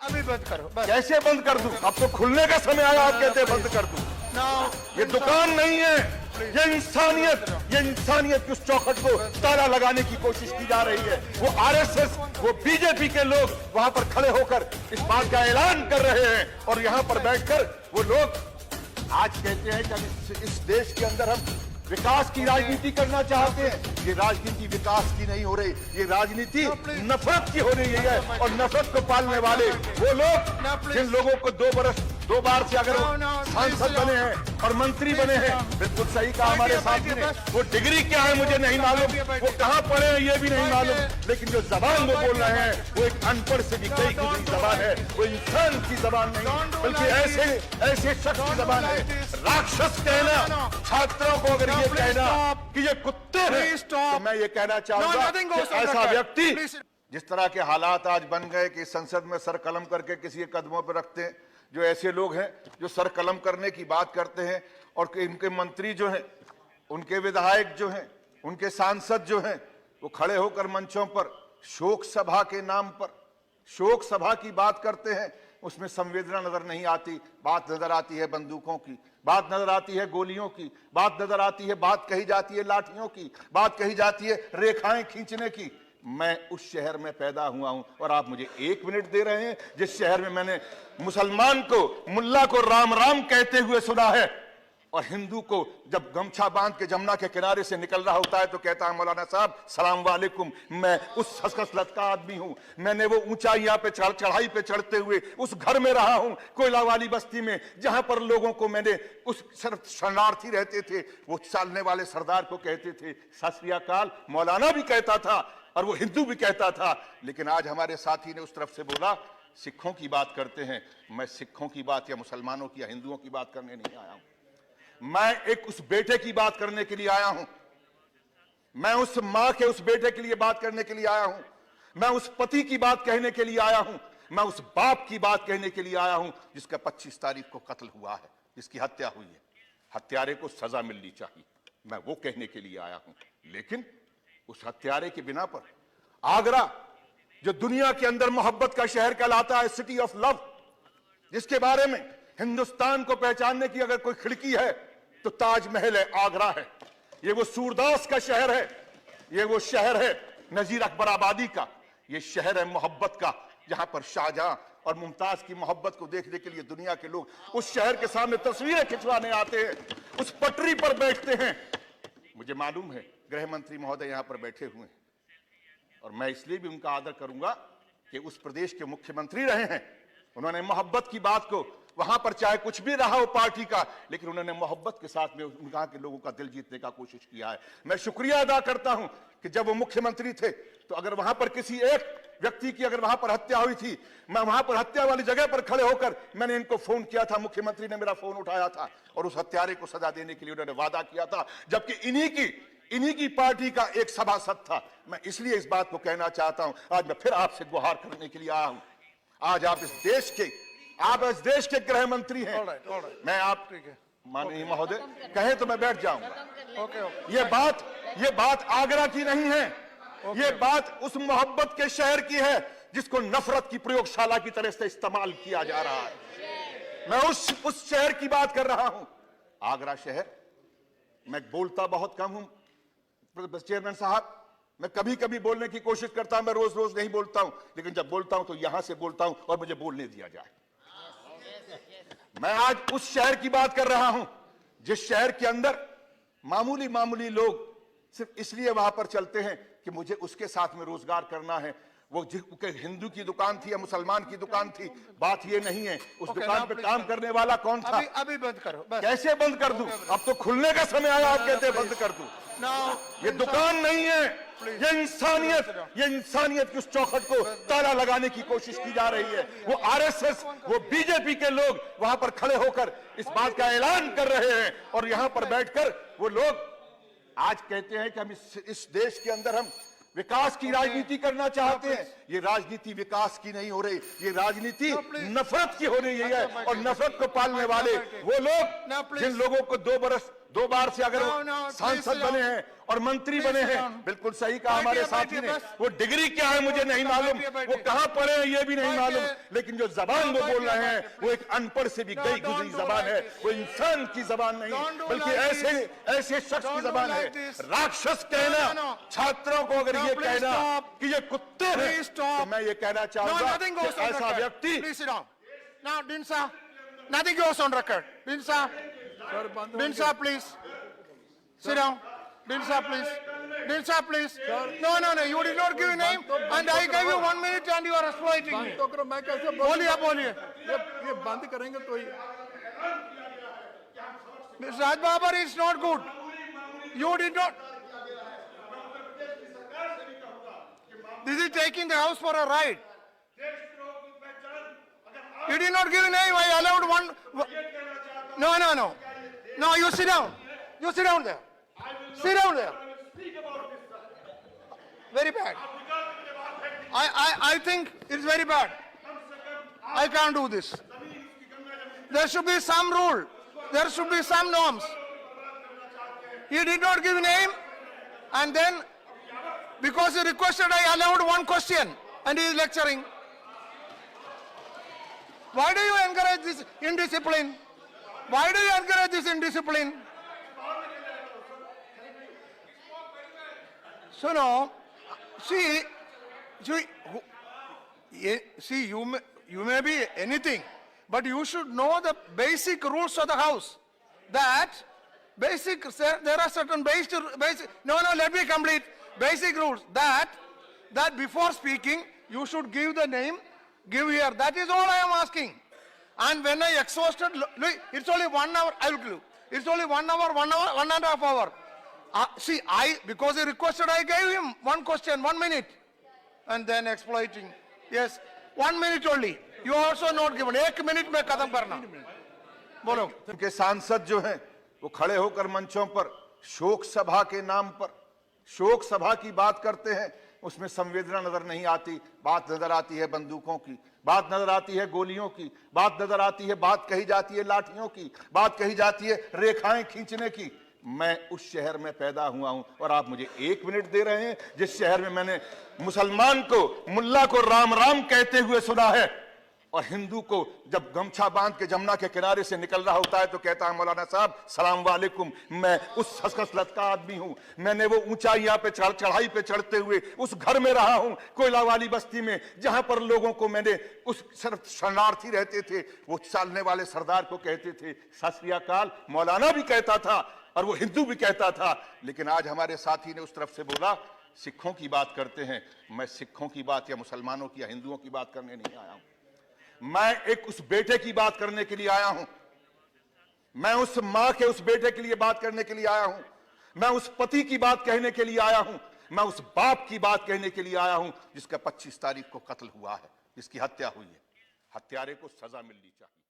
अभी बंद करो बस। कैसे बंद कर दूं? अब तो खुलने का समय आया, आप कहते हैं बंद कर दूं। ये दुकान नहीं है, ये इंसानियत की उस चौखट को ताला लगाने की कोशिश की जा रही है। वो आरएसएस, वो बीजेपी के लोग वहां पर खड़े होकर इस बात का ऐलान कर रहे हैं और यहां पर बैठकर वो लोग आज कहते हैं कि इस देश के अंदर हम विकास की राजनीति करना चाहते हैं। ये राजनीति विकास की नहीं हो रही, ये राजनीति नफरत की हो रही है। और नफरत को पालने वाले वो लोग जिन लोगों को 2 बार से अगर सांसद बने हैं और मंत्री बने हैं, बिल्कुल सही कहा हमारे साथी ने। वो डिग्री क्या है मुझे नहीं मालूम, वो कहां पढ़े हैं ये भी नहीं मालूम, लेकिन जो जबान वो बोल रहे हैं वो एक अनपढ़ से भी कई गुजरी जबान है। वो इंसान की जबान नहीं, बल्कि ऐसे शख्स की जबान है। राक्षस कहना, छात्रों को अगर ये कहना कि ये कुत्ते हैं, तो मैं ये कहना चाहूंगा कि ऐसा व्यक्ति, जिस तरह के हालात आज बन गए कि संसद में सर कलम करके किसी के कदमों पर रखते हैं, जो ऐसे लोग हैं जो सर कलम करने की बात करते हैं और इनके मंत्री जो हैं, उनके विधायक जो हैं, उनके सांसद जो हैं, वो खड़े होकर मंचों पर शोक सभा के नाम पर शोक सभा की बात करते हैं। उसमें संवेदना नजर नहीं आती, बात नजर आती है बंदूकों की, बात नजर आती है गोलियों की, बात नजर आती है, बात कही जाती है लाठियों की, बात कही जाती है रेखाएं खींचने की। मैं उस शहर में पैदा हुआ हूं और आप मुझे 1 मिनट दे रहे हैं जिस शहर में मैंने मुसलमान को, मुल्ला को राम राम कहते हुए सुना है और हिंदू को जब गमछा बांध के जमुना के किनारे से निकल रहा होता है तो कहता है मौलाना साहब सलाम वालेकुम। मैं उस खसखस का आदमी हूं। मैंने वो ऊंचाइयां पे चढ़ाई पे चढ़ते हुए उस घर में रहा हूं, कोयला वाली बस्ती में, जहां पर लोगों को मैंने उस शरणार्थी रहते थे, वो चलने वाले सरदार को कहते थे सत श्री अकाल। मौलाना भी कहता था और वो हिंदू भी कहता था। लेकिन आज हमारे साथी ने उस तरफ से बोला सिखों की बात करते हैं। मैं सिखों की बात या मुसलमानों की या हिंदुओं की बात करने नहीं आया हूं। मैं एक उस बेटे की बात करने के लिए आया हूं। मैं उस मां के उस बेटे के लिए बात करने के लिए आया हूं। मैं उस पति की बात कहने के लिए आया हूं। मैं उस बाप की बात कहने के लिए आया हूं जिसका 25 तारीख को कत्ल हुआ है, जिसकी हत्या हुई है। हत्यारे को सजा मिलनी चाहिए, मैं वो कहने के लिए आया हूं। लेकिन उस हत्यारे के बिना पर आगरा, जो दुनिया के अंदर मोहब्बत का शहर कहलाता है, सिटी ऑफ लव, जिसके बारे में हिंदुस्तान को पहचानने की अगर कोई खिड़की है तो ताजमहल है, आगरा है। ये वो सूरदास का शहर है, ये वो शहर है नजीर अकबर आबादी का, ये शहर है मोहब्बत का, जहां पर शाहजहां और मुमताज की मोहब्बत को देखने के लिए दुनिया के लोग उस शहर के सामने तस्वीरें खिंचवाने आते हैं, उस पटरी पर बैठते हैं। मुझे मालूम है गृह मंत्री महोदय यहां पर बैठे हुए हैं और मैं इसलिए भी उनका आदर करूंगा कि उस प्रदेश के मुख्यमंत्री रहे हैं। उन्होंने मोहब्बत की बात को वहां पर चाहे कुछ भी रहा हो पार्टी का, लेकिन उन्होंने मोहब्बत के साथ में वहां के लोगों का दिल जीतने का कोशिश किया है। मैं शुक्रिया अदा करता हूं कि जब वो मुख्यमंत्री थे तो अगर वहां पर किसी एक व्यक्ति की अगर वहां पर हत्या हुई थी, मैं वहां पर हत्या वाली जगह पर खड़े होकर मैंने इनको फोन किया था, मुख्यमंत्री ने मेरा फोन उठाया था और उस हत्यारे को सजा देने के लिए उन्होंने वादा किया था, जबकि इन्हीं की पार्टी का एक सभासद था। मैं इसलिए इस बात को कहना चाहता हूं, आज मैं फिर आपसे गुहार करने के लिए आया हूं। आज आप इस देश के गृह मंत्री हैं। मैं आप माननीय महोदय कहें तो मैं बैठ जाऊंगा। ये बात आगरा की नहीं है, ये बात उस मोहब्बत के शहर की है जिसको नफरत की प्रयोगशाला की तरह से इस्तेमाल किया जा रहा है। मैं उस शहर की बात कर रहा हूं, आगरा शहर। मैं बोलता बहुत कम हूं चेयरमैन साहब, मैं कभी कभी बोलने की कोशिश करता हूं, मैं रोज रोज नहीं बोलता हूं, लेकिन जब बोलता हूं तो यहां से बोलता हूं और मुझे बोलने दिया जाए। मैं आज उस शहर की बात कर रहा हूं जिस शहर के अंदर मामूली लोग सिर्फ इसलिए वहां पर चलते हैं कि मुझे उसके साथ में रोजगार करना है। वो हिंदू की दुकान थी या मुसलमान की दुकान थी, बात ये नहीं है। उस दुकान पे काम करने वाला कौन था? अभी बंद करो बस। कैसे बंद कर दूं? अब तो खुलने का समय आया, आप कहते हैं बंद कर दूं। ये दुकान नहीं है, ये इंसानियत की उस चौखट को ताला लगाने की कोशिश की जा रही है। वो आरएसएस, वो बीजेपी के लोग वहां पर खड़े होकर इस बात का ऐलान कर रहे हैं और यहां पर बैठकर वो लोग आज कहते हैं कि हम इस देश के अंदर हम विकास की राजनीति करना चाहते हैं। ये राजनीति विकास की नहीं हो रही, ये राजनीति नफरत की हो रही है। और नफरत को पालने वाले वो लोग जिन लोगों को 2 बार से अगर No, no, सांसद please sit बने down. हैं और मंत्री Please बने sit हैं, down. बिल्कुल सही कहा हमारे बैठिए, साथी ने। बैठिए, बस। वो डिग्री क्या है मुझे नहीं मालूम, बैठिए। वो कहां पढ़े हैं ये भी नहीं बैठिए। मालूम, लेकिन जो जबान वो बोल रहे हैं बैठिए, वो एक अनपढ़ से भी No, गई don't गुजरी do जबान like है, this. वो इंसान की जबान नहीं, Don't do बल्कि like ऐसे शख्स की Don't do जबान है। like this. राक्षस कहना, No. छात्रों को अगर No, ये please कहना stop. कि ये कुत्ते हैं, Please stop. तो मैं ये कहना No, चाहूंगा nothing कि goes on ऐसा record. व्यक्ति Please sit down. Now, Dinsa, nothing goes on record. Dinsa, Dinsa, please. Sit down. Dinsa, please. Dinsa, please. No. You did not give a name, and I gave you 1 minute, and you are exploiting me. तो करो, मैं कैसे बोलिए. ये बंद करेंगे तो ही Mr. Raj Babar is not good. You did not. This is taking the house for a ride. You did not give a name. I allowed one. No. No, you sit down. You sit down there. Sit down there. Very bad. I think it's very bad. I can't do this. There should be some rule. There should be some norms. He did not give a name, and then because he requested, I allowed one question, and he is lecturing. Why do you encourage this indiscipline? Why do you encourage this indiscipline? So no, see, you may be anything, but you should know the basic rules of the house. That there are certain basic. No, let me complete. Basic rules that before speaking you should give the name, give here. That is all I am asking. And when I exhausted, look, it's only 1 hour. I will give. It's only 1 hour, 1.5 hours. See, because he requested, I gave him one question, 1 minute, and then exploiting. Yes, 1 minute only. You also not given. 1 minute में खत्म करना. बोलो. उनके सांसद जो हैं वो खड़े होकर मंचों पर शोक सभा के नाम पर शोक सभा की बात करते हैं, उसमें संवेदना नजर नहीं आती। बात नजर आती है बंदूकों की, बात नजर आती है गोलियों की, बात नजर आती है, बात कही जाती है लाठियों की, बात कही जाती है रेखाएं खींचने की। मैं उस शहर में पैदा हुआ हूं और आप मुझे 1 मिनट दे रहे हैं जिस शहर में मैंने मुसलमान को, मुल्ला को राम राम कहते हुए सुना है, और हिंदू को जब गमछा बांध के जमुना के किनारे से निकल रहा होता है तो कहता है मौलाना साहब सलाम वालेकुम। मैं उस खसखस का आदमी हूं। मैंने वो ऊंचाइयां पे चढ़ाई पे चढ़ते हुए उस घर में रहा हूं, कोयला वाली बस्ती में, जहां पर लोगों को मैंने उस शरणार्थी रहते थे, वो चलने वाले सरदार को कहते थे सत श्री अकाल। मौलाना भी कहता था और वो हिंदू भी कहता था। लेकिन आज हमारे साथी ने उस तरफ से बोला सिखों की बात करते हैं। मैं सिखों की बात या मुसलमानों की या हिंदुओं की बात करने नहीं आया हूं। मैं एक उस बेटे की बात करने के लिए आया हूं। मैं उस मां के उस बेटे के लिए बात करने के लिए आया हूं। मैं उस पति की बात कहने के लिए आया हूं। मैं उस बाप की बात कहने के लिए आया हूं जिसका 25 तारीख को कत्ल हुआ है, जिसकी हत्या हुई है। हत्यारे को सजा मिलनी चाहिए।